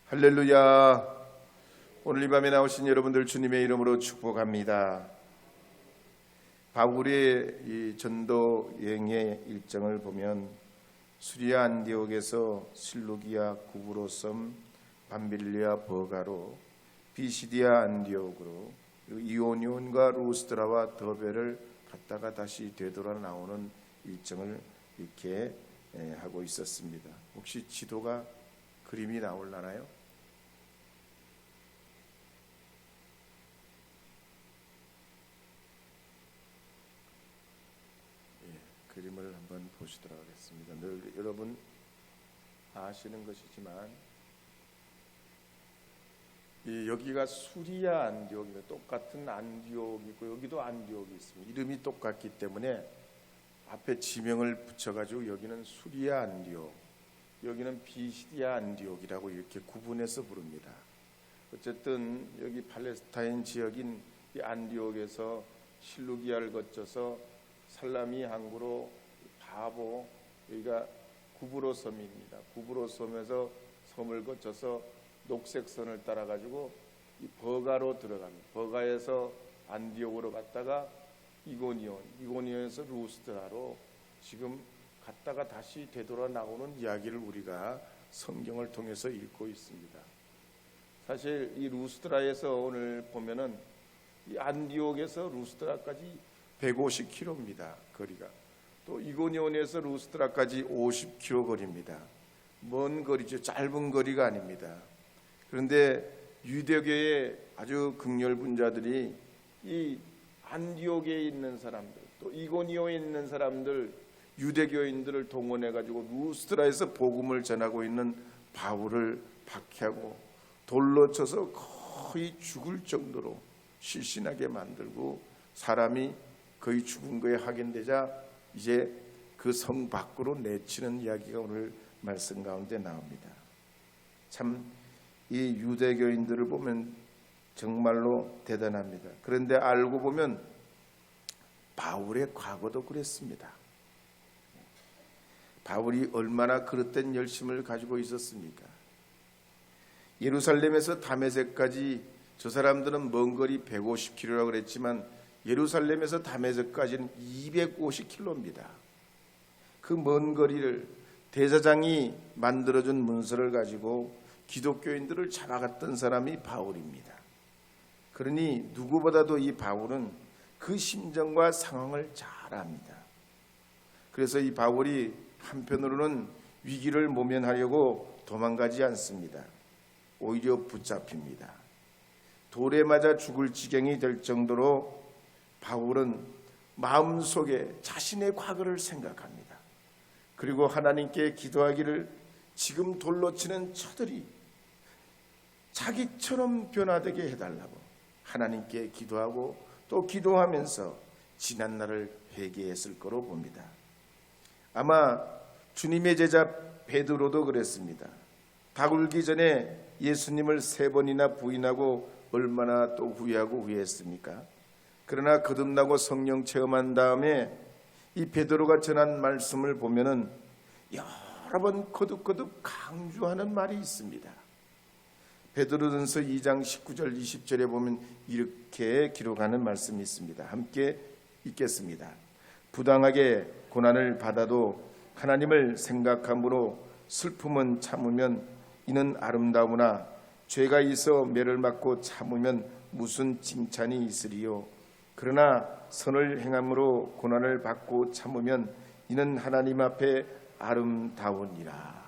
할렐루야. 오늘 이 밤에 나오신 여러분들 주님의 이름으로 축복합니다. 바울의 이 전도 여행의 일정을 보면 수리아 안디옥에서 실루기아 구브로섬 밤빌리아 버가로 비시디아 안디옥으로 이오니온과 루스드라와 더베를 갔다가 다시 되돌아 나오는 일정을 이렇게 하고 있었습니다. 혹시 지도가 그림이 나올라나요? 그림을 한번 보시도록 하겠습니다. 늘 여러분 아시는 것이지만 여기가 수리아 안디옥입니다. 똑같은 안디옥이고 여기도 안디옥이 있습니다. 이름이 똑같기 때문에 앞에 지명을 붙여가지고 여기는 수리아 안디옥, 여기는 비시디아 안디옥이라고 이렇게 구분해서 부릅니다. 어쨌든 여기 팔레스타인 지역인 이 안디옥에서 실루기아를 거쳐서 살라미 항구로 바보, 여기가 구브로섬입니다. 구브로섬에서 섬을 거쳐서 녹색선을 따라 가지고 이 버가로 들어갑니다. 버가에서 안디옥으로 갔다가 이고니온에서 루스드라로 지금 갔다가 다시 되돌아 나오는 이야기를 우리가 성경을 통해서 읽고 있습니다. 사실 이 루스드라에서 오늘 보면은 이 안디옥에서 루스드라까지 150km입니다. 거리가. 또 이고니온에서 루스드라까지 50km 거리입니다. 먼 거리죠. 짧은 거리가 아닙니다. 그런데 유대교의 아주 극렬분자들이 이 안디옥에 있는 사람들, 또 이고니온에 있는 사람들, 유대교인들을 동원해 가지고 루스드라에서 복음을 전하고 있는 바울을 박해하고 돌로 쳐서 거의 죽을 정도로 실신하게 만들고 사람이 거의 죽은 거에 확인되자 이제 그 성 밖으로 내치는 이야기가 오늘 말씀 가운데 나옵니다. 참 이 유대교인들을 보면 정말로 대단합니다. 그런데 알고 보면 바울의 과거도 그랬습니다. 바울이 얼마나 그릇된 열심을 가지고 있었습니까? 예루살렘에서 다메섹까지 저 사람들은 먼 거리 150km라고 그랬지만 예루살렘에서 다메섹까지는 250km입니다. 그 먼 거리를 대제사장이 만들어준 문서를 가지고 기독교인들을 잡아갔던 사람이 바울입니다. 그러니 누구보다도 이 바울은 그 심정과 상황을 잘 압니다. 그래서 이 바울이 한편으로는 위기를 모면하려고 도망가지 않습니다. 오히려 붙잡힙니다. 돌에 맞아 죽을 지경이 될 정도로 바울은 마음속에 자신의 과거를 생각합니다. 그리고 하나님께 기도하기를 지금 돌로 치는 저들이 자기처럼 변화되게 해달라고 하나님께 기도하고 또 기도하면서 지난 날을 회개했을 거로 봅니다. 아마 주님의 제자 베드로도 그랬습니다. 닭 울기 전에 예수님을 3번이나 부인하고 얼마나 또 후회했습니까? 그러나 거듭나고 성령 체험한 다음에 이 베드로가 전한 말씀을 보면은 여러 번 거듭 강조하는 말이 있습니다. 베드로전서 2장 19절 20절에 보면 이렇게 기록하는 말씀이 있습니다. 함께 읽겠습니다. 부당하게 고난을 받아도 하나님을 생각함으로 슬픔은 참으면 이는 아름다우나 죄가 있어 매를 맞고 참으면 무슨 칭찬이 있으리요. 그러나 선을 행함으로 고난을 받고 참으면 이는 하나님 앞에 아름다우니라.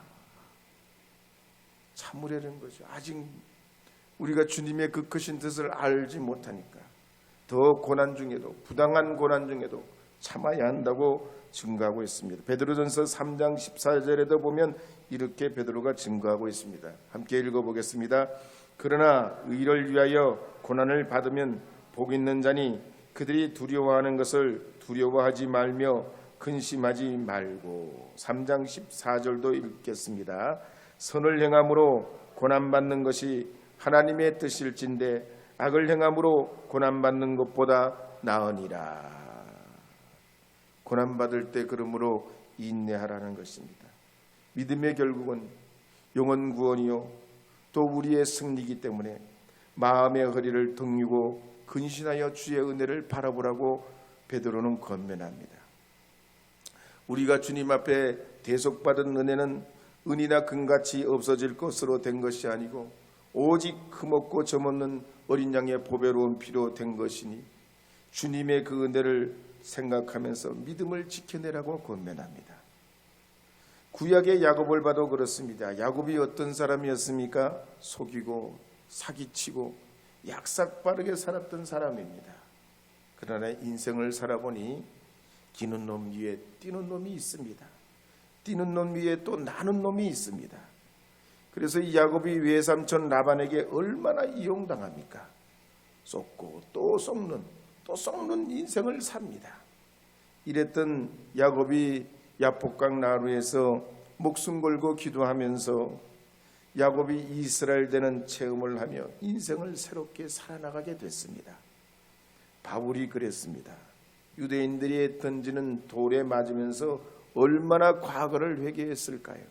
참으려는 거죠. 아직 우리가 주님의 그 크신 뜻을 알지 못하니까 더 고난 중에도 부당한 고난 중에도 참아야 한다고 증거하고 있습니다. 베드로전서 3장 14절에도 보면 이렇게 베드로가 증거하고 있습니다. 함께 읽어보겠습니다. 그러나 의를 위하여 고난을 받으면 복 있는 자니 그들이 두려워하는 것을 두려워하지 말며 근심하지 말고. 3장 14절도 읽겠습니다. 선을 행함으로 고난받는 것이 하나님의 뜻일진데 악을 행함으로 고난받는 것보다 나으니라. 고난받을 때 그러므로 인내하라는 것입니다. 믿음의 결국은 영혼 구원이요 또 우리의 승리이기 때문에 마음의 허리를 등유고 근신하여 주의 은혜를 바라보라고 베드로는 권면합니다. 우리가 주님 앞에 대속받은 은혜는 은이나 금같이 없어질 것으로 된 것이 아니고 오직 흠없고 점없는 어린 양의 보배로운 피로 된 것이니 주님의 그 은혜를 생각하면서 믿음을 지켜내라고 권면합니다. 구약의 야곱을 봐도 그렇습니다. 야곱이 어떤 사람이었습니까? 속이고 사기치고 약삭빠르게 살았던 사람입니다. 그러나 인생을 살아보니 기는 놈 위에 뛰는 놈이 있습니다. 뛰는 놈 위에 또 나는 놈이 있습니다. 그래서 이 야곱이 외삼촌 라반에게 얼마나 이용당합니까? 쏟고 또 쏟는 또 쏟는 인생을 삽니다. 이랬던 야곱이 야복강 나루에서 목숨 걸고 기도하면서 야곱이 이스라엘 되는 체험을 하며 인생을 새롭게 살아나가게 됐습니다. 바울이 그랬습니다. 유대인들이 던지는 돌에 맞으면서 얼마나 과거를 회개했을까요?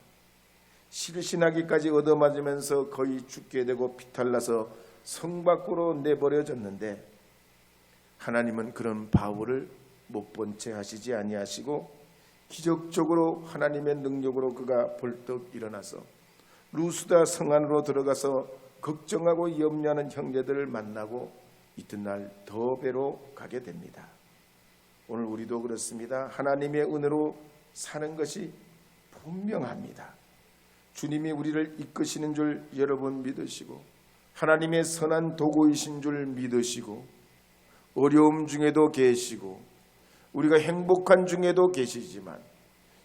실신하기까지 얻어맞으면서 거의 죽게 되고 피탈나서 성 밖으로 내버려졌는데 하나님은 그런 바울을 못 본 채 하시지 아니하시고 기적적으로 하나님의 능력으로 그가 벌떡 일어나서 루스다 성 안으로 들어가서 걱정하고 염려하는 형제들을 만나고 이튿날 더베로 가게 됩니다. 오늘 우리도 그렇습니다. 하나님의 은혜로 사는 것이 분명합니다. 주님이 우리를 이끄시는 줄 여러분 믿으시고 하나님의 선한 도구이신 줄 믿으시고 어려움 중에도 계시고 우리가 행복한 중에도 계시지만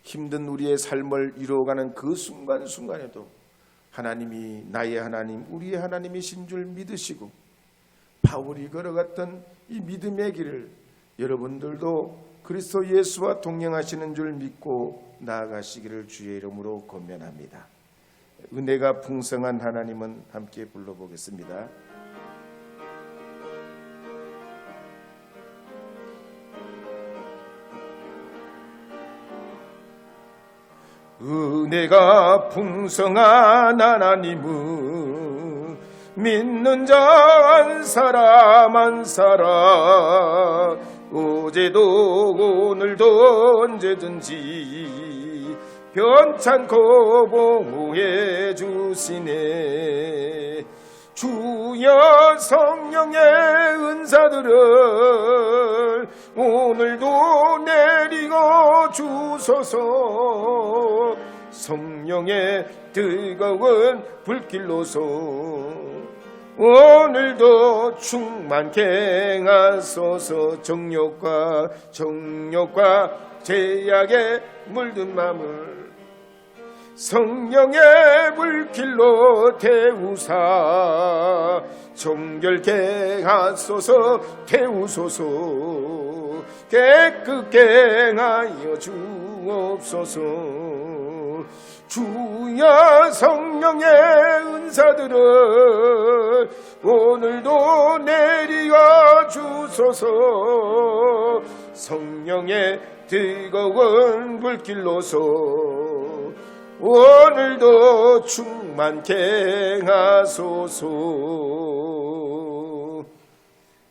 힘든 우리의 삶을 이루어가는 그 순간순간에도 하나님이 나의 하나님, 우리의 하나님이신 줄 믿으시고 바울이 걸어갔던 이 믿음의 길을 여러분들도 그리스도 예수와 동행하시는 줄 믿고 나아가시기를 주의 이름으로 권면합니다. 은혜가 풍성한 하나님은 함께 불러보겠습니다. 은혜가 풍성한 하나님은 믿는 자 한 사람 한 사람 어제도 오늘도 언제든지 변찮고 보호해 주시네. 주여 성령의 은사들을 오늘도 내리고 주소서. 성령의 뜨거운 불길로서 오늘도 충만케 하소서. 정욕과 죄악에 물든 마음을 성령의 불길로 태우사 정결케 하소서. 태우소서. 깨끗게 하여 주옵소서. 주여 성령의 은사들을 오늘도 내리어 주소서. 성령의 뜨거운 불길로서 오늘도 충만케 하소서.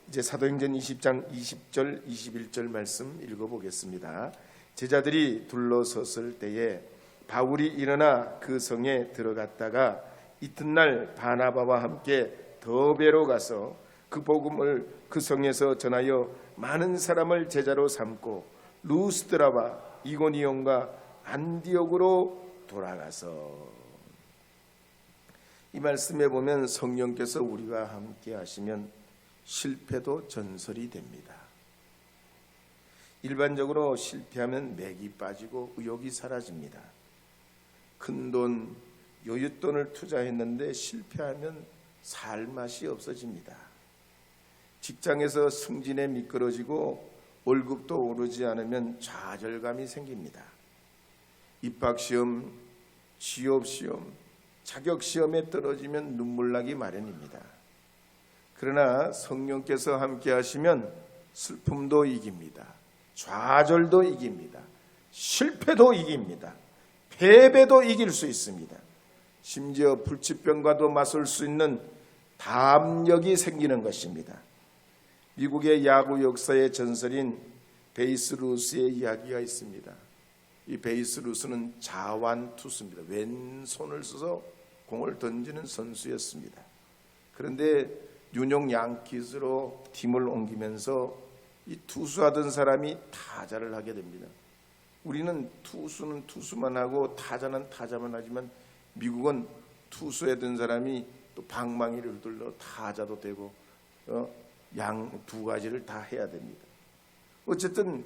이제 사도행전 20장 20절 21절 말씀 읽어보겠습니다. 제자들이 둘러섰을 때에 바울이 일어나 그 성에 들어갔다가 이튿날 바나바와 함께 더베로 가서 그 복음을 그 성에서 전하여 많은 사람을 제자로 삼고 루스드라와 이고니온과 안디옥으로 돌아가서. 이 말씀에 보면 성령께서 우리와 함께 하시면 실패도 전설이 됩니다. 일반적으로 실패하면 맥이 빠지고 의욕이 사라집니다. 큰돈, 여윳돈을 투자했는데 실패하면 살 맛이 없어집니다. 직장에서 승진에 미끄러지고 월급도 오르지 않으면 좌절감이 생깁니다. 입학시험, 취업시험, 자격시험에 떨어지면 눈물 나기 마련입니다. 그러나 성령께서 함께 하시면 슬픔도 이깁니다. 좌절도 이깁니다. 실패도 이깁니다. 패배도 이길 수 있습니다. 심지어 불치병과도 맞설 수 있는 담력이 생기는 것입니다. 미국의 야구 역사의 전설인 베이스 루스의 이야기가 있습니다. 이 베이스 루스는 자완 투수입니다. 왼손을 써서 공을 던지는 선수였습니다. 그런데 뉴욕 양키스로 팀을 옮기면서 이 투수하던 사람이 타자를 하게 됩니다. 우리는 투수는 투수만 하고 타자는 타자만 하지만 미국은 투수했던 사람이 또 방망이를 휘둘러 타자도 되고 양 두 가지를 다 해야 됩니다. 어쨌든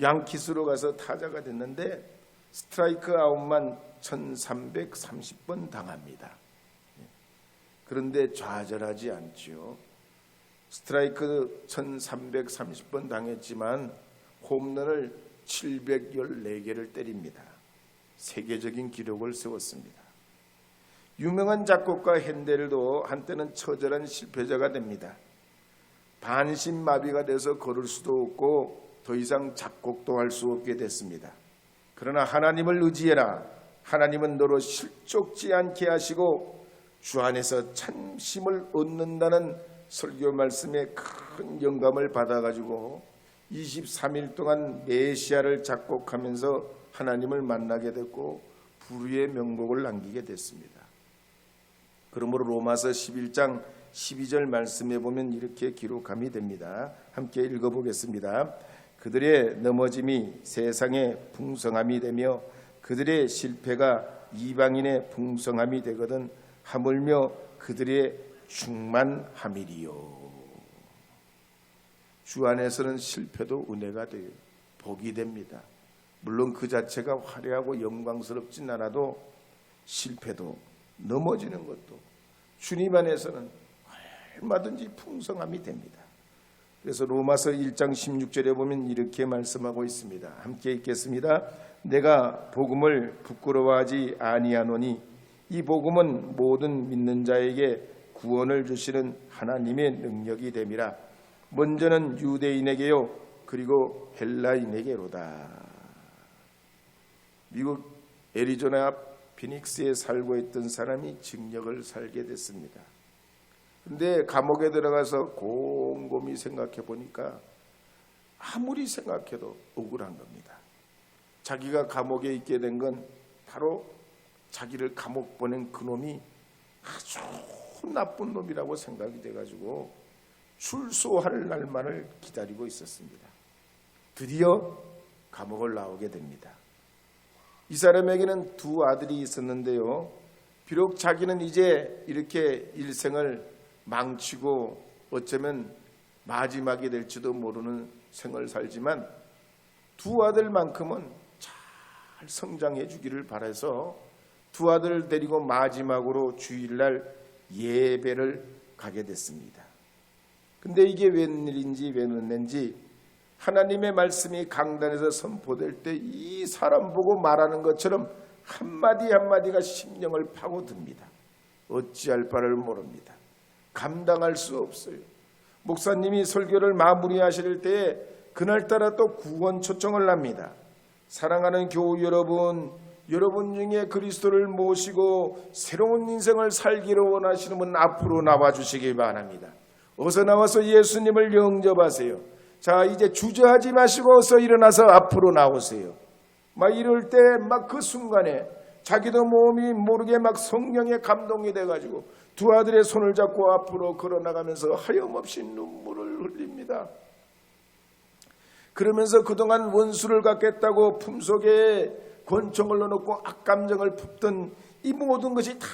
양키스로 가서 타자가 됐는데 스트라이크 아웃만 1330번 당합니다. 그런데 좌절하지 않죠. 스트라이크 1330번 당했지만 홈런을 714개를 때립니다. 세계적인 기록을 세웠습니다. 유명한 작곡가 핸델도 한때는 처절한 실패자가 됩니다. 반신마비가 돼서 걸을 수도 없고 더 이상 작곡도 할 수 없게 됐습니다. 그러나 하나님을 의지해라. 하나님은 너로 실족지 않게 하시고 주 안에서 참심을 얻는다는 설교 말씀에 큰 영감을 받아가지고 23일 동안 메시아를 작곡하면서 하나님을 만나게 됐고 불후의 명곡을 남기게 됐습니다. 그러므로 로마서 11장 12절 말씀에 보면 이렇게 기록함이 됩니다. 함께 읽어보겠습니다. 그들의 넘어짐이 세상의 풍성함이 되며 그들의 실패가 이방인의 풍성함이 되거든 하물며 그들의 충만함이리요. 주 안에서는 실패도 은혜가 돼요. 복이 됩니다. 물론 그 자체가 화려하고 영광스럽진 않아도 실패도 넘어지는 것도 주님 안에서는 얼마든지 풍성함이 됩니다. 그래서 로마서 1장 16절에 보면 이렇게 말씀하고 있습니다. 함께 읽겠습니다. 내가 복음을 부끄러워하지 아니하노니 이 복음은 모든 믿는 자에게 구원을 주시는 하나님의 능력이 됨이라. 먼저는 유대인에게요 그리고 헬라인에게로다. 미국 애리조나 피닉스에 살고 있던 사람이 징역을 살게 됐습니다. 그런데 감옥에 들어가서 곰곰이 생각해 보니까 아무리 생각해도 억울한 겁니다. 자기가 감옥에 있게 된 건 바로 자기를 감옥 보낸 그놈이 아주 나쁜 놈이라고 생각이 돼가지고 출소할 날만을 기다리고 있었습니다. 드디어 감옥을 나오게 됩니다. 이 사람에게는 두 아들이 있었는데요. 비록 자기는 이제 이렇게 일생을 망치고 어쩌면 마지막이 될지도 모르는 생을 살지만 두 아들만큼은 잘 성장해 주기를 바라서 두 아들을 데리고 마지막으로 주일날 예배를 가게 됐습니다. 근데 이게 웬일인지 웬은인지 하나님의 말씀이 강단에서 선포될 때 이 사람 보고 말하는 것처럼 한마디 한마디가 심령을 파고듭니다. 어찌할 바를 모릅니다. 감당할 수 없어요. 목사님이 설교를 마무리하실 때에 그날따라 또 구원 초청을 합니다. 사랑하는 교우 여러분, 여러분 중에 그리스도를 모시고 새로운 인생을 살기를 원하시는 분 앞으로 나와주시기 바랍니다. 어서 나와서 예수님을 영접하세요. 자, 이제 주저하지 마시고 어서 일어나서 앞으로 나오세요. 막 이럴 때 막 그 순간에 자기도 몸이 모르게 막 성령의 감동이 돼가지고 두 아들의 손을 잡고 앞으로 걸어나가면서 하염없이 눈물을 흘립니다. 그러면서 그동안 원수를 갚겠다고 품속에 권총을 넣어놓고 악감정을 품던 이 모든 것이 다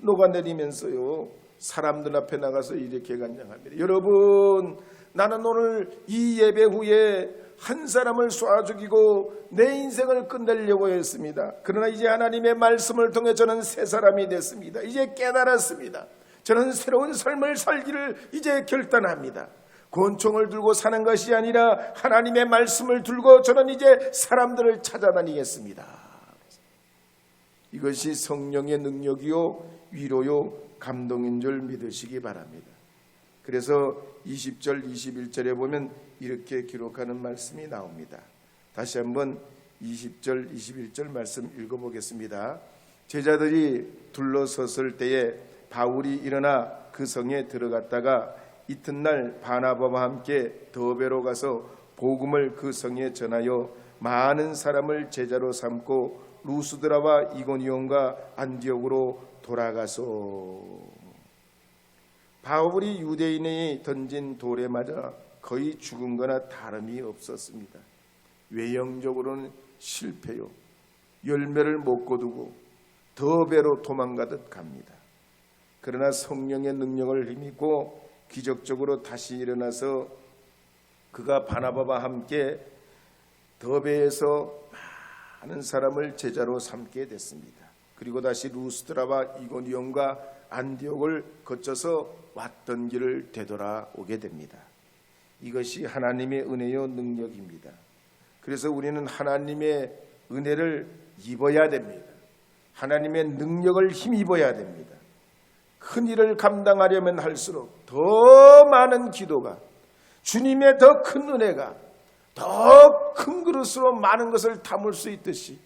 녹아내리면서요 사람들 앞에 나가서 이렇게 간증합니다. 여러분, 나는 오늘 이 예배 후에 한 사람을 쏴 죽이고 내 인생을 끝내려고 했습니다. 그러나 이제 하나님의 말씀을 통해 저는 새 사람이 됐습니다. 이제 깨달았습니다. 저는 새로운 삶을 살기를 이제 결단합니다. 권총을 들고 사는 것이 아니라 하나님의 말씀을 들고 저는 이제 사람들을 찾아다니겠습니다. 이것이 성령의 능력이요 위로요 감동인 줄 믿으시기 바랍니다. 그래서 20절 21절에 보면 이렇게 기록하는 말씀이 나옵니다. 다시 한번 20절 21절 말씀 읽어보겠습니다. 제자들이 둘러섰을 때에 바울이 일어나 그 성에 들어갔다가 이튿날 바나바와 함께 더베로 가서 복음을 그 성에 전하여 많은 사람을 제자로 삼고 루스드라와 이고니온과 안디옥으로 돌아가서. 바울이 유대인이 던진 돌에 맞아 거의 죽은 거나 다름이 없었습니다. 외형적으로는 실패요. 열매를 못 거두고 더베로 도망가듯 갑니다. 그러나 성령의 능력을 힘입고 기적적으로 다시 일어나서 그가 바나바와 함께 더베에서 많은 사람을 제자로 삼게 됐습니다. 그리고 다시 루스드라와 이고니온과 안디옥을 거쳐서 왔던 길을 되돌아오게 됩니다. 이것이 하나님의 은혜요 능력입니다. 그래서 우리는 하나님의 은혜를 입어야 됩니다. 하나님의 능력을 힘입어야 됩니다. 큰 일을 감당하려면 할수록 더 많은 기도가, 주님의 더 큰 은혜가 더 큰 그릇으로 많은 것을 담을 수 있듯이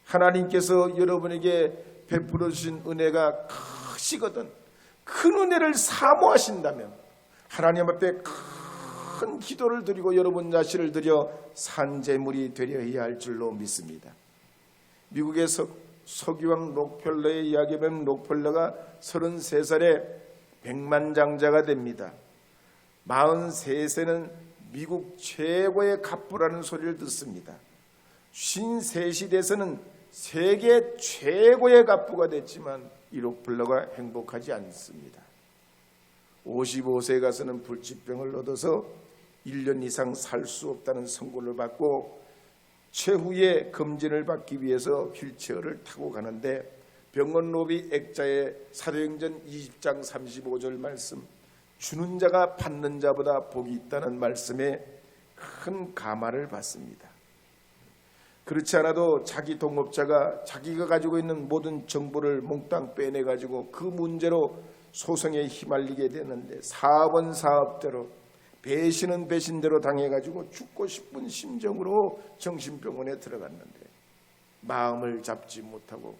하나님께서 여러분에게 베풀어 주신 은혜가 크시거든 큰 은혜를 사모하신다면 하나님 앞에 큰 기도를 드리고 여러분 자신을 드려 산제물이 되려 해야 할 줄로 믿습니다. 미국의 서기왕 록펠러의 이야기에 보면 록펠러가 33살에 백만장자가 됩니다. 43세는 미국 최고의 갑부라는 소리를 듣습니다. 53이 돼서는 세계 최고의 갑부가 됐지만 이 록펠러가 행복하지 않습니다. 55세에 가서는 불치병을 얻어서 1년 이상 살 수 없다는 선고를 받고 최후의 검진을 받기 위해서 휠체어를 타고 가는데 병원 로비 액자의 사도행전 20장 35절 말씀, 주는 자가 받는 자보다 복이 있다는 말씀에 큰 감화를 받습니다. 그렇지 않아도 자기 동업자가 자기가 가지고 있는 모든 정보를 몽땅 빼내가지고 그 문제로 소송에 휘말리게 되는데 사업은 사업대로 배신은 배신대로 당해가지고 죽고 싶은 심정으로 정신병원에 들어갔는데 마음을 잡지 못하고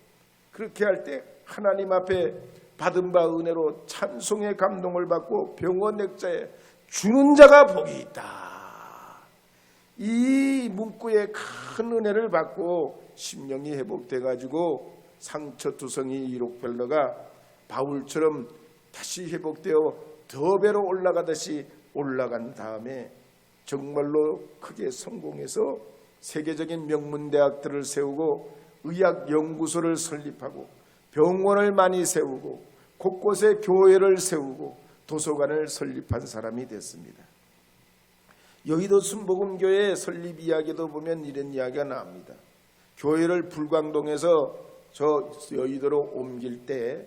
그렇게 할 때 하나님 앞에 받은 바 은혜로 찬송의 감동을 받고 병원 액자에 주는 자가 복이 있다. 이 문구에 큰 은혜를 받고 심령이 회복돼가지고 상처투성이 이 록펠러가 바울처럼 다시 회복되어 더배로 올라가듯이 올라간 다음에 정말로 크게 성공해서 세계적인 명문대학들을 세우고 의학연구소를 설립하고 병원을 많이 세우고 곳곳에 교회를 세우고 도서관을 설립한 사람이 됐습니다. 여의도 순복음교회 설립 이야기도 보면 이런 이야기가 나옵니다. 교회를 불광동에서 저 여의도로 옮길 때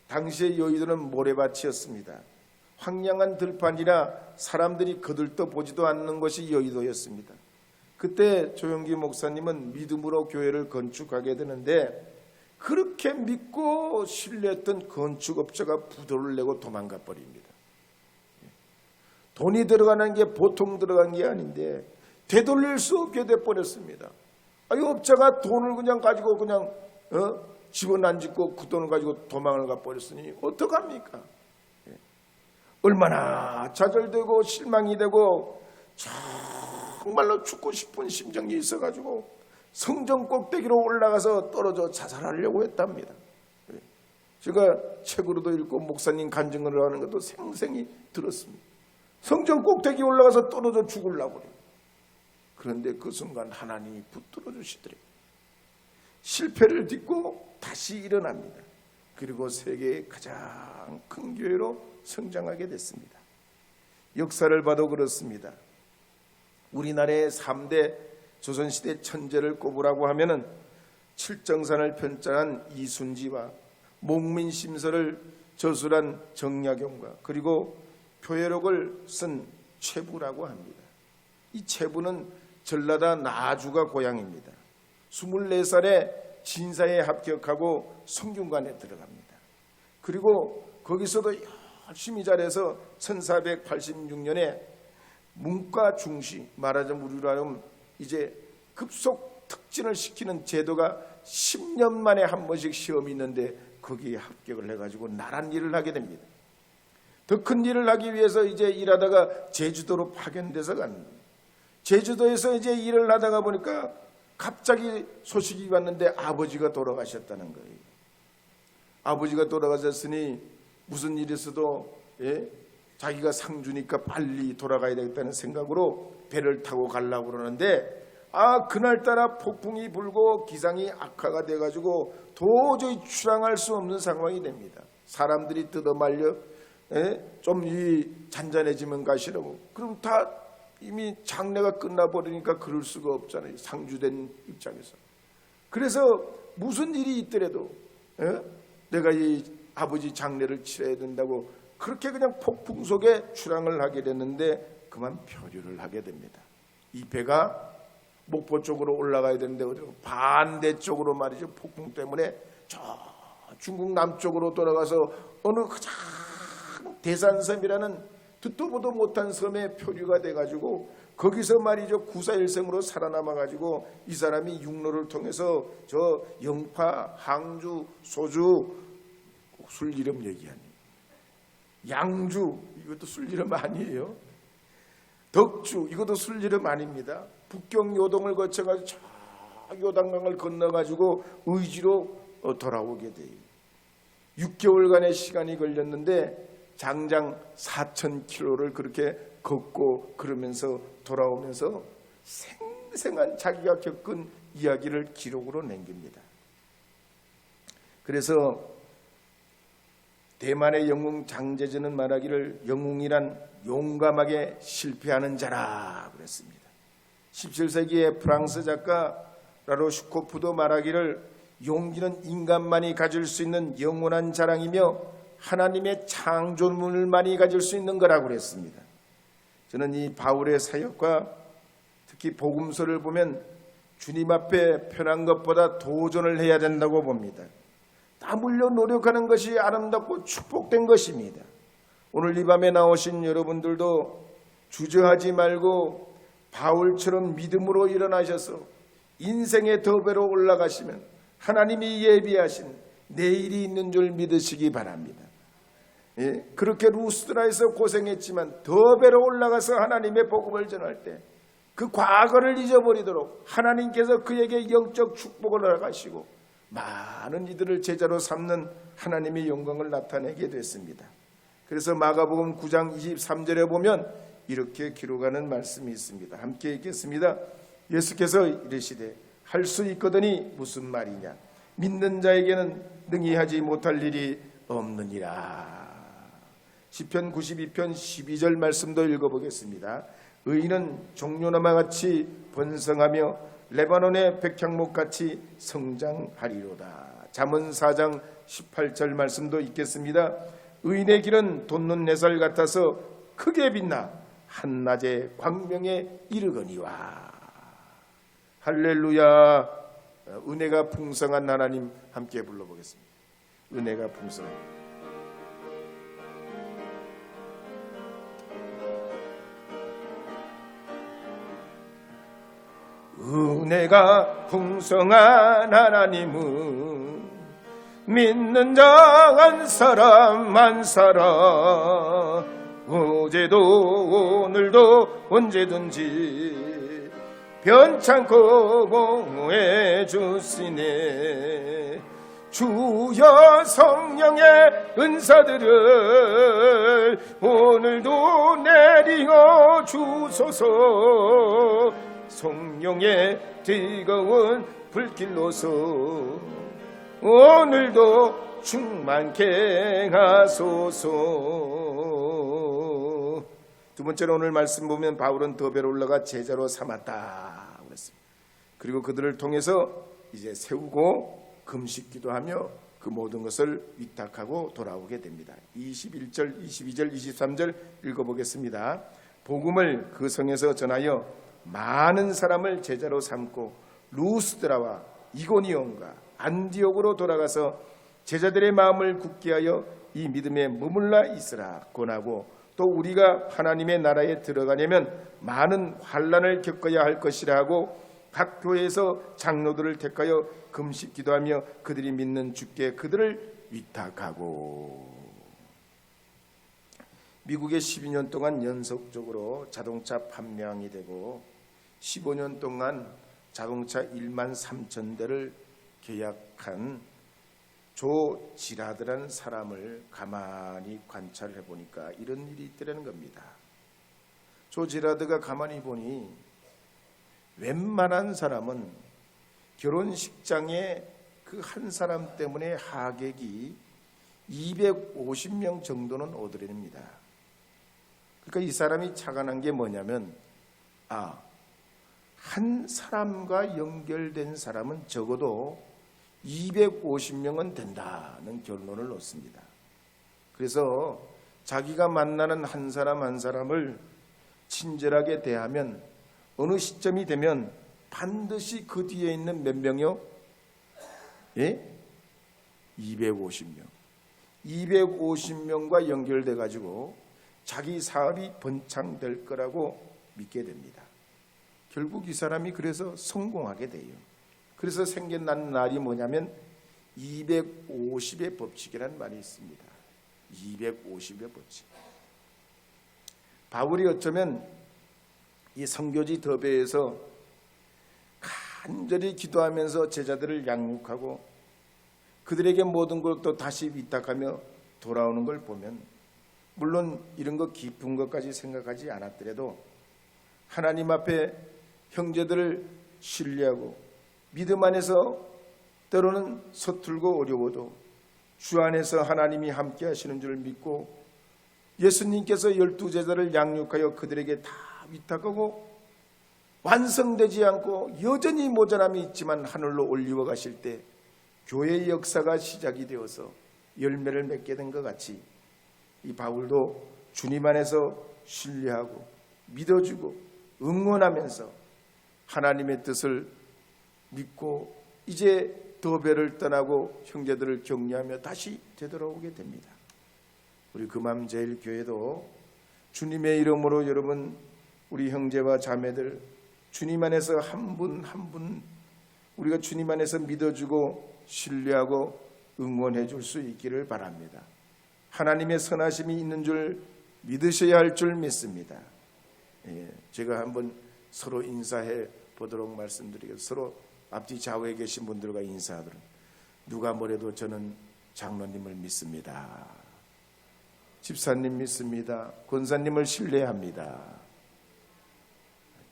당시의 여의도는 모래밭이었습니다. 황량한 들판이라 사람들이 거들떠 보지도 않는 것이 여의도였습니다. 그때 조용기 목사님은 믿음으로 교회를 건축하게 되는데 그렇게 믿고 신뢰했던 건축업자가 부도를 내고 도망가 버립니다. 돈이 들어가는 게 보통 들어간 게 아닌데 되돌릴 수 없게 돼 버렸습니다. 이 업자가 돈을 그냥 가지고 그냥 집은 안 짓고 그 돈을 가지고 도망을 가 버렸으니 어떡합니까? 얼마나 좌절되고 실망이 되고 정말로 죽고 싶은 심정이 있어가지고 성전 꼭대기로 올라가서 떨어져 자살하려고 했답니다. 제가 책으로도 읽고 목사님 간증을 하는 것도 생생히 들었습니다. 성전 꼭대기 올라가서 떨어져 죽으려고 그래요. 그런데 그 순간 하나님이 붙들어 주시더래요. 실패를 딛고 다시 일어납니다. 그리고 세계의 가장 큰 교회로 성장하게 됐습니다. 역사를 봐도 그렇습니다. 우리나라의 3대 조선시대 천재를 꼽으라고 하면은 칠정산을 편찬한 이순지와 목민심서를 저술한 정약용과 그리고 표회록을 쓴 최부라고 합니다. 이 최부는 전라도 나주가 고향입니다. 24살에 진사에 합격하고 성균관에 들어갑니다. 그리고 거기서도 열심히 잘해서 1486년에 문과 중시, 말하자면 우리로 하면 이제 급속 특진을 시키는 제도가 10년 만에 한 번씩 시험이 있는데 거기에 합격을 해가지고 나란 일을 하게 됩니다. 더 큰 일을 하기 위해서 이제 일하다가 제주도로 파견돼서 간, 제주도에서 이제 일을 하다가 보니까 갑자기 소식이 왔는데 아버지가 돌아가셨다는 거예요. 아버지가 돌아가셨으니 무슨 일이 있어도 자기가 상주니까 빨리 돌아가야 되겠다는 생각으로 배를 타고 가려고 그러는데 그날따라 폭풍이 불고 기상이 악화가 돼가지고 도저히 출항할 수 없는 상황이 됩니다. 사람들이 뜯어말려 좀 잔잔해지면 가시라고. 그럼 다 이미 장례가 끝나버리니까 그럴 수가 없잖아요, 상주된 입장에서. 그래서 무슨 일이 있더라도 내가 이 아버지 장례를 치러야 된다고 그렇게 그냥 폭풍 속에 출항을 하게 됐는데 그만 표류를 하게 됩니다. 이 배가 목포 쪽으로 올라가야 되는데 어디로 반대쪽으로 말이죠. 폭풍 때문에 저 중국 남쪽으로 돌아가서 어느 가장 대산섬이라는 듣도 보도 못한 섬에 표류가 돼가지고 거기서 말이죠. 구사일생으로 살아남아가지고 이 사람이 육로를 통해서 저 영파, 항주, 소주, 술 이름 얘기하니 양주, 이것도 술 이름 아니에요. 덕주, 이것도 술 이름 아닙니다. 북경 요동을 거쳐가지고 저 요단강을 건너가지고 의지로 돌아오게 돼요. 6개월간의 시간이 걸렸는데 장장 4,000km를 그렇게 걷고 그러면서 돌아오면서 생생한 자기가 겪은 이야기를 기록으로 남깁니다. 그래서 대만의 영웅 장제즈는 말하기를 영웅이란 용감하게 실패하는 자라 그랬습니다. 17세기의 프랑스 작가 라로슈코프도 말하기를 용기는 인간만이 가질 수 있는 영원한 자랑이며 하나님의 창조물만이 가질 수 있는 거라고 그랬습니다. 저는 이 바울의 사역과 특히 복음서를 보면 주님 앞에 편한 것보다 도전을 해야 된다고 봅니다. 땀 흘려 노력하는 것이 아름답고 축복된 것입니다. 오늘 이 밤에 나오신 여러분들도 주저하지 말고 바울처럼 믿음으로 일어나셔서 인생의 더배로 올라가시면 하나님이 예비하신 내일이 있는 줄 믿으시기 바랍니다. 그렇게 루스드라에서 고생했지만 더 배로 올라가서 하나님의 복음을 전할 때 그 과거를 잊어버리도록 하나님께서 그에게 영적 축복을 허락하시고 많은 이들을 제자로 삼는 하나님의 영광을 나타내게 됐습니다. 그래서 마가복음 9장 23절에 보면 이렇게 기록하는 말씀이 있습니다. 함께 읽겠습니다. 예수께서 이르시되 할 수 있거든이 무슨 말이냐, 믿는 자에게는 능히 하지 못할 일이 없느니라. 시편 92편 12절 말씀도 읽어보겠습니다. 의인은 종려나무 같이 번성하며 레바논의 백향목 같이 성장하리로다. 잠언 4장 18절 말씀도 읽겠습니다. 의인의 길은 돋는 햇살 같아서 크게 빛나 한낮의 광명에 이르거니와. 할렐루야. 은혜가 풍성한 하나님 함께 불러보겠습니다. 은혜가 풍성한 은혜가 풍성한 하나님은 믿는 자 한 사람 한 사람 어제도 오늘도 언제든지 변찮고 보호해 주시네. 주여 성령의 은사들을 오늘도 내리어 주소서. 성령의 뜨거운 불길로서 오늘도 충만케 하소서. 두 번째로 오늘 말씀 보면 바울은 더 배로 올라가 제자로 삼았다 그랬습니다. 그리고 그들을 통해서 이제 세우고 금식 기도하며 그 모든 것을 위탁하고 돌아오게 됩니다. 21절, 22절, 23절 읽어보겠습니다. 복음을 그 성에서 전하여 많은 사람을 제자로 삼고 루스드라와 이고니온과 안디옥으로 돌아가서 제자들의 마음을 굳게 하여 이 믿음에 머물러 있으라 권하고, 또 우리가 하나님의 나라에 들어가려면 많은 환난을 겪어야 할 것이라 하고 각 교회에서 장로들을 택하여 금식 기도하며 그들이 믿는 주께 그들을 위탁하고, 미국에 12년 동안 연속적으로 자동차 판매왕이 되고 15년 동안 자동차 1만 3천 대를 계약한 조 지라드라는 사람을 가만히 관찰해 보니까 이런 일이 있더라는 겁니다. 조 지라드가 가만히 보니 웬만한 사람은 결혼식장에 그 한 사람 때문에 하객이 250명 정도는 오더랍니다. 그러니까 이 사람이 착안한 게 뭐냐면, 한 사람과 연결된 사람은 적어도 250명은 된다는 결론을 얻습니다. 그래서 자기가 만나는 한 사람 한 사람을 친절하게 대하면 어느 시점이 되면 반드시 그 뒤에 있는 몇 명이요? 250명. 250명과 연결돼 가지고 자기 사업이 번창될 거라고 믿게 됩니다. 결국 이 사람이 그래서 성공하게 돼요. 그래서 생겨난 날이 뭐냐면 250의 법칙이라는 말이 있습니다. 250의 법칙. 바울이 어쩌면 이 선교지 더베에서 간절히 기도하면서 제자들을 양육하고 그들에게 모든 것도 다시 위탁하며 돌아오는 걸 보면, 물론 이런 거 깊은 것까지 생각하지 않았더라도 하나님 앞에 형제들을 신뢰하고 믿음 안에서 때로는 서툴고 어려워도 주 안에서 하나님이 함께 하시는 줄 믿고 예수님께서 12제자를 양육하여 그들에게 다 위탁하고 완성되지 않고 여전히 모자람이 있지만 하늘로 올리워 가실 때 교회의 역사가 시작이 되어서 열매를 맺게 된 것 같이 이 바울도 주님 안에서 신뢰하고 믿어주고 응원하면서 하나님의 뜻을 믿고 이제 더베를 떠나고 형제들을 격려하며 다시 되돌아오게 됩니다. 우리 금암제일교회도 주님의 이름으로 여러분, 우리 형제와 자매들 주님 안에서 한 분 한 분 우리가 주님 안에서 믿어주고 신뢰하고 응원해 줄 수 있기를 바랍니다. 하나님의 선하심이 있는 줄 믿으셔야 할 줄 믿습니다. 제가 한번 서로 인사해 보도록 말씀드리겠습니다. 서로 앞뒤 좌우에 계신 분들과 인사하도록. 누가 뭐래도 저는 장로님을 믿습니다. 집사님 믿습니다. 권사님을 신뢰합니다.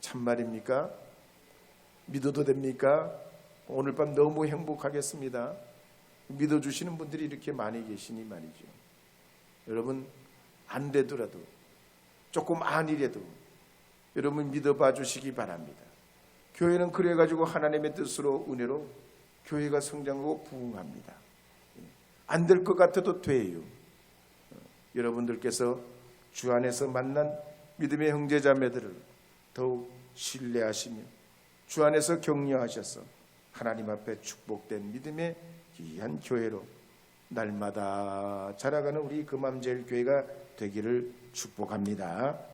참말입니까? 믿어도 됩니까? 오늘 밤 너무 행복하겠습니다. 믿어주시는 분들이 이렇게 많이 계시니 말이죠. 여러분, 안 되더라도 조금 아니래도 여러분 믿어봐 주시기 바랍니다. 교회는 그래가지고 하나님의 뜻으로 은혜로 교회가 성장하고 부흥합니다. 안 될 것 같아도 돼요. 여러분들께서 주 안에서 만난 믿음의 형제자매들을 더욱 신뢰하시며 주 안에서 격려하셔서 하나님 앞에 축복된 믿음의 귀한 교회로 날마다 자라가는 우리 금암제일교회가 되기를 축복합니다.